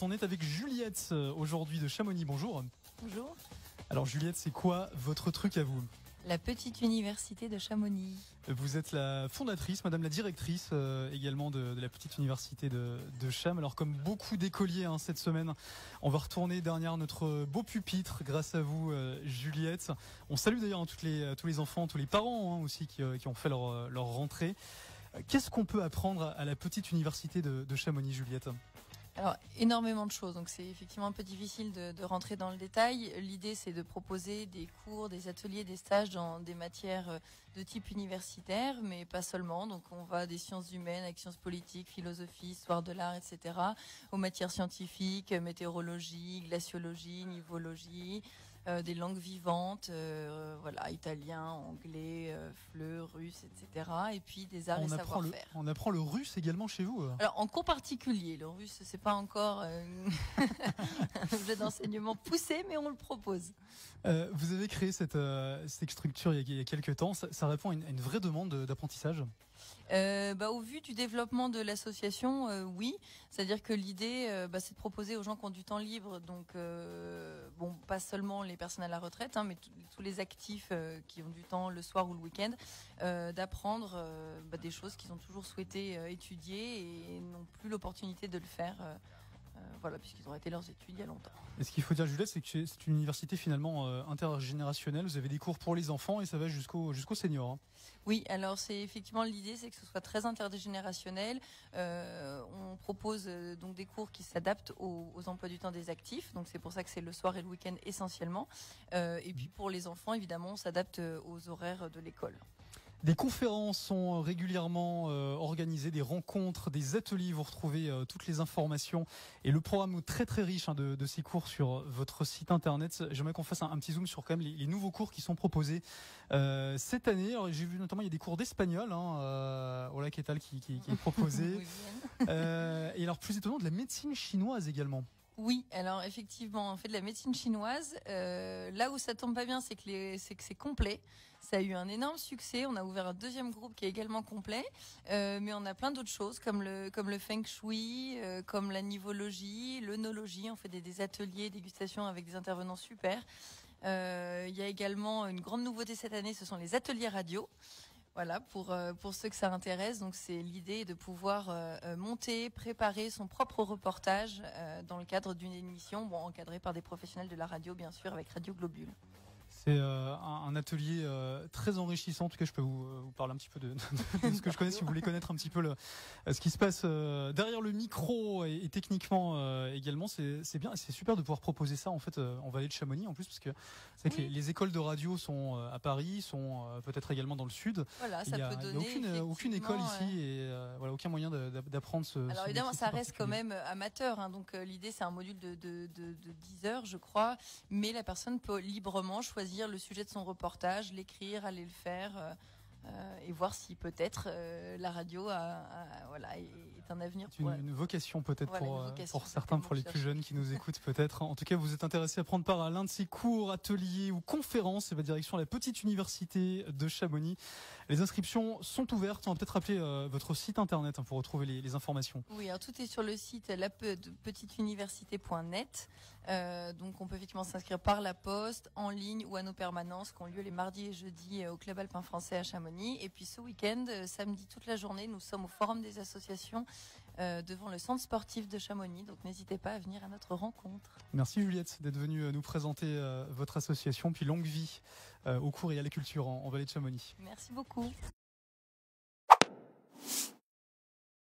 On est avec Juliette aujourd'hui de Chamonix. Bonjour. Bonjour. Alors Juliette, c'est quoi votre truc à vous ? La petite université de Chamonix. Vous êtes la fondatrice, madame la directrice également de la petite université de Cham. Alors comme beaucoup d'écoliers cette semaine, on va retourner derrière notre beau pupitre grâce à vous Juliette. On salue d'ailleurs tous les enfants, tous les parents aussi qui ont fait leur rentrée. Qu'est-ce qu'on peut apprendre à la petite université de Chamonix, Juliette ? Alors, énormément de choses. Donc, c'est effectivement un peu difficile de rentrer dans le détail. L'idée, c'est de proposer des cours, des ateliers, des stages dans des matières de type universitaire, mais pas seulement. Donc, on va des sciences humaines avec sciences politiques, philosophie, histoire de l'art, etc., aux matières scientifiques, météorologie, glaciologie, nivologie, des langues vivantes, italien, anglais, FLE, russe, etc., et puis des arts et savoir-faire. On apprend le russe également chez vous ? Alors, en cours particulier, le russe, c'est pas encore un objet d'enseignement poussé, mais on le propose. Vous avez créé cette structure il y a quelques temps. Ça répond à une vraie demande d'apprentissage ? Au vu du développement de l'association, oui. C'est-à-dire que l'idée, c'est de proposer aux gens qui ont du temps libre, donc pas seulement les personnes à la retraite, mais tous les actifs qui ont du temps le soir ou le week-end, d'apprendre des choses qu'ils ont toujours souhaité étudier et n'ont plus l'opportunité de le faire. Puisqu'ils ont arrêté leurs études il y a longtemps. Et ce qu'il faut dire, Juliette, c'est que c'est une université finalement intergénérationnelle. Vous avez des cours pour les enfants et ça va jusqu'aux seniors. Oui, alors c'est effectivement l'idée, c'est que ce soit très intergénérationnel. On propose donc des cours qui s'adaptent aux emplois du temps des actifs. Donc c'est pour ça que c'est le soir et le week-end essentiellement. Et puis pour les enfants, évidemment, on s'adapte aux horaires de l'école. Des conférences sont régulièrement organisées, des rencontres, des ateliers. Vous retrouvez toutes les informations et le programme très très riche de ces cours sur votre site internet. J'aimerais qu'on fasse un petit zoom sur quand même les nouveaux cours qui sont proposés cette année. Alors, j'ai vu notamment il y a des cours d'espagnol, Ola Ketal qui est proposé. Et alors plus étonnant de la médecine chinoise également. Oui, alors effectivement, on fait de la médecine chinoise. Là où ça tombe pas bien, c'est que c'est complet. Ça a eu un énorme succès. On a ouvert un deuxième groupe qui est également complet, mais on a plein d'autres choses comme le feng shui, comme la nivologie, l'œnologie. On fait des ateliers, dégustations avec des intervenants super. Il y a également une grande nouveauté cette année, ce sont les ateliers radio. Voilà, pour ceux que ça intéresse, donc c'est l'idée de pouvoir monter, préparer son propre reportage dans le cadre d'une émission, encadrée par des professionnels de la radio, bien sûr, avec Radio Globule. C'est un atelier très enrichissant. En tout cas, je peux vous parler un petit peu de ce que je connais, si vous voulez connaître un petit peu ce qui se passe derrière le micro et techniquement également. C'est bien, c'est super de pouvoir proposer ça en fait en Vallée de Chamonix en plus, parce que c'est que les écoles de radio sont à Paris, sont peut-être également dans le sud. Voilà, ça peut donner. Il y a aucune école ici et aucun moyen d'apprendre ce. Alors évidemment, ça reste quand même amateur. Donc l'idée, c'est un module de 10 heures, je crois, mais la personne peut librement choisir le sujet de son reportage, l'écrire, aller le faire et voir si peut-être la radio est un avenir. C'est une vocation peut-être pour certains, pour les plus jeunes qui nous écoutent peut-être. En tout cas, vous êtes intéressé à prendre part à l'un de ces cours, ateliers ou conférences. C'est la direction de la petite université de Chamonix. Les inscriptions sont ouvertes. On va peut-être rappeler votre site internet pour retrouver les informations. Oui, alors tout est sur le site lapetiteuniversité.net. Donc on peut effectivement s'inscrire par la poste, en ligne ou à nos permanences qui ont lieu les mardis et jeudis au Club Alpin Français à Chamonix. Et puis ce week-end, samedi toute la journée, nous sommes au Forum des associations devant le centre sportif de Chamonix. Donc n'hésitez pas à venir à notre rencontre. Merci Juliette d'être venue nous présenter votre association. Puis longue vie au cours et à la culture en Vallée de Chamonix. Merci beaucoup.